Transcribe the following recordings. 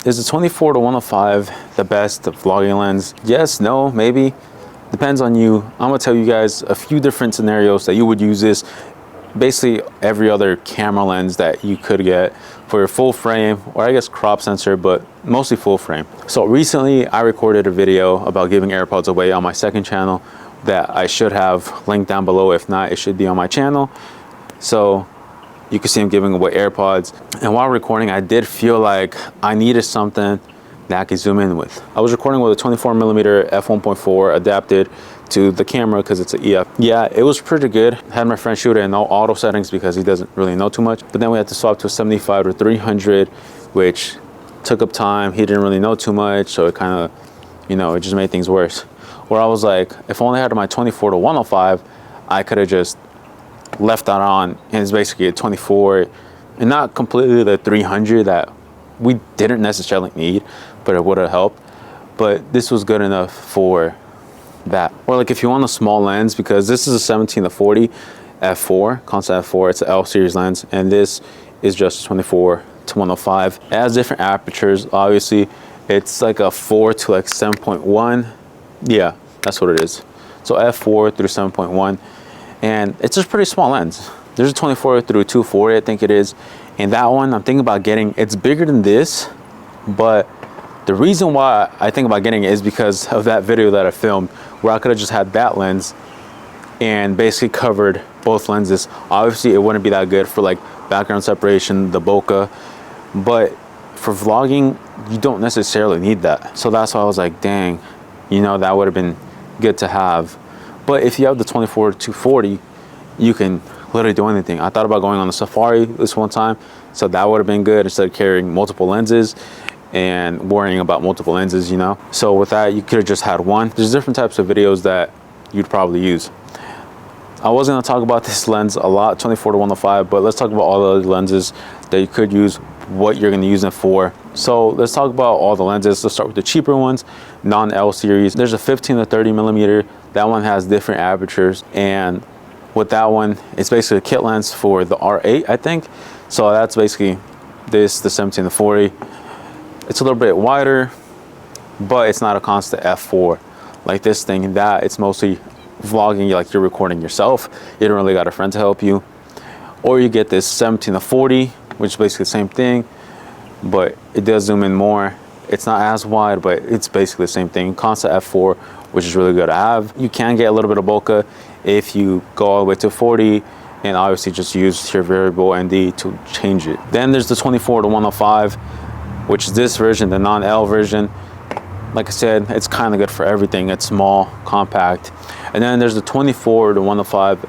Is the 24 to 105 the best vlogging lens? Yes, no, maybe. Depends on you. I'm gonna tell you guys a few different scenarios that you would use this. Basically every other camera lens that you could get for your full frame, or I guess crop sensor, but mostly full frame. So recently I recorded a video about giving AirPods away on my second channel that I should have linked down below. If not, it should be on my channel. So you can see I'm giving away AirPods. And while recording, I did feel like I needed something that I could zoom in with. I was recording with a 24mm f1.4 adapted to the camera because it's an EF. Yeah, it was pretty good. Had my friend shoot it in no auto settings because he doesn't really know too much. But then we had to swap to a 75 to 300, which took up time. He didn't really know too much, so it kind of, you know, it just made things worse. Where I was like, if I only had my 24 to 105, I could have just left that on, and it's basically a 24, and not completely the 300 that we didn't necessarily need, but it would have helped. But this was good enough for that. Or like if you want a small lens, because this is a 17 to 40 f4, constant f4, it's an L series lens, and this is just 24 to 105. It has different apertures, obviously. It's like a 4 to like 7.1. Yeah, that's what it is. So f4 through 7.1, and it's just pretty small lens. There's a 24 through 240, I think it is, and that one I'm thinking about getting. It's bigger than this, but the reason why I think about getting it is because of that video that I filmed where I could have just had that lens and basically covered both lenses. Obviously it wouldn't be that good for like background separation, the bokeh, but for vlogging you don't necessarily need that. So that's why I was like, dang, you know, that would have been good to have. But if you have the 24 to 240, you can literally do anything. I thought about going on a safari this one time, so that would have been good instead of carrying multiple lenses and worrying about multiple lenses, you know. So with that, you could have just had one. There's different types of videos that you'd probably use. I wasn't gonna talk about this lens a lot, 24 to 105, but let's talk about all the other lenses that you could use, what you're gonna use it for. So let's talk about all the lenses. Let's start with the cheaper ones, non-L series. There's a 15 to 30mm. That one has different apertures, and with that one, it's basically a kit lens for the R8, I think. So that's basically this, the 17 to 40. It's a little bit wider, but it's not a constant f4 like this thing and that. It's mostly vlogging, like you're recording yourself. You don't really got a friend to help you. Or you get this 17 to 40, which is basically the same thing, but it does zoom in more. It's not as wide, but it's basically the same thing. Constant f4, which is really good to have. You can get a little bit of bokeh if you go all the way to 40, and obviously just use your variable ND to change it. Then there's the 24 to 105, which is this version, the non-L version. Like I said, it's kind of good for everything. It's small, compact. And then there's the 24 to 105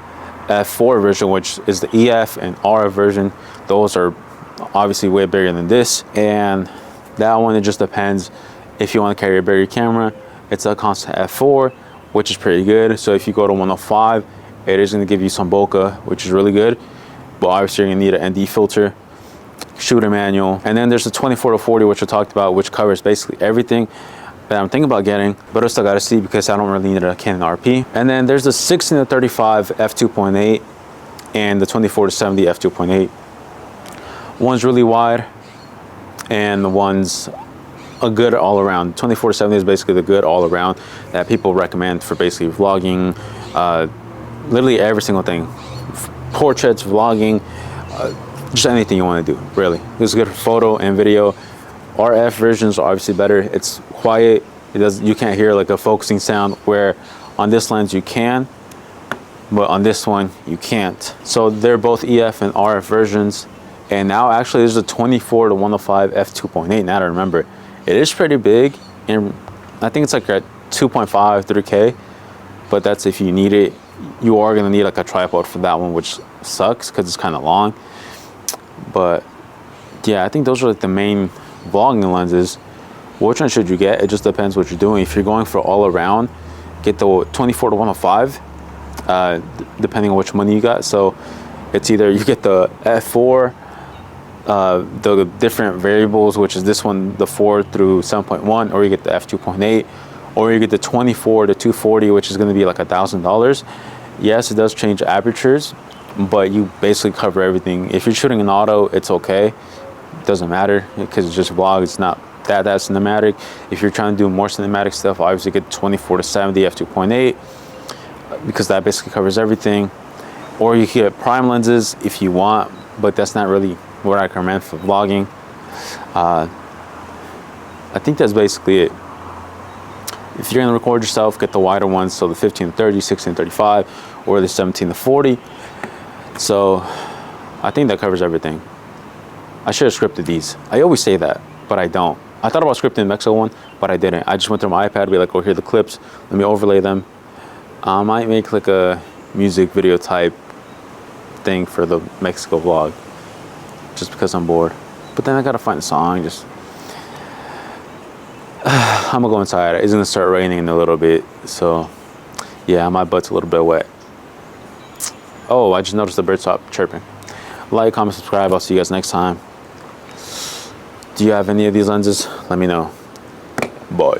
f4 version, which is the EF and RF version. Those are obviously way bigger than this, and that one, it just depends if you want to carry a bigger camera. It's a constant f4, which is pretty good. So if you go to 105, it is going to give you some bokeh, which is really good, but obviously you're going to need an ND filter, shooter manual. And then there's the 24 to 40, which I talked about, which covers basically everything that I'm thinking about getting, but I still got to see because I don't really need a Canon RP. And then there's the 16 to 35 f2.8 and the 24 to 70 f2.8. One's really wide and the one's a good all around. 24 to 70 is basically the good all around that people recommend for basically vlogging, literally every single thing. Portraits, vlogging, just anything you want to do, really. It's good for photo and video. RF versions are obviously better. It's quiet. You can't hear like a focusing sound, where on this lens you can, but on this one you can't. So they're both EF and RF versions. And now actually there's a 24 to 105 f2.8. Now I remember, it is pretty big, and I think it's like at 2.5, 3K, but that's if you need it. You are gonna need like a tripod for that one, which sucks because it's kind of long. But yeah, I think those are like the main vlogging lenses. Which one should you get? It just depends what you're doing. If you're going for all around, get the 24 to 105, depending on which money you got. So it's either you get the f4, the different variables, which is this one, the 4 through 7.1, or you get the f2.8, or you get the 24 to 240, which is going to be like $1,000. Yes, it does change apertures, but you basically cover everything. If you're shooting an auto, it's okay. It doesn't matter because it's just vlog. It's not that cinematic. If you're trying to do more cinematic stuff, obviously get 24-70 f2.8 because that basically covers everything. Or you can get prime lenses if you want, but that's not really what I recommend for vlogging. I think that's basically it. If you're gonna record yourself, get the wider ones, so the 15-30, 16-35, or the 17-40. So I think that covers everything. I should have scripted these. I always say that, but I don't. I thought about scripting the Mexico one, but I didn't. I just went through my iPad, be like, oh, here are the clips. Let me overlay them. I might make like a music video type thing for the Mexico vlog, just because I'm bored. But then I gotta find a song. I'm gonna go inside. It's gonna start raining in a little bit, so yeah, my butt's a little bit wet. Oh, I just noticed the bird stopped chirping. Like, comment, subscribe. I'll see you guys next time. Do you have any of these lenses? Let me know. Bye.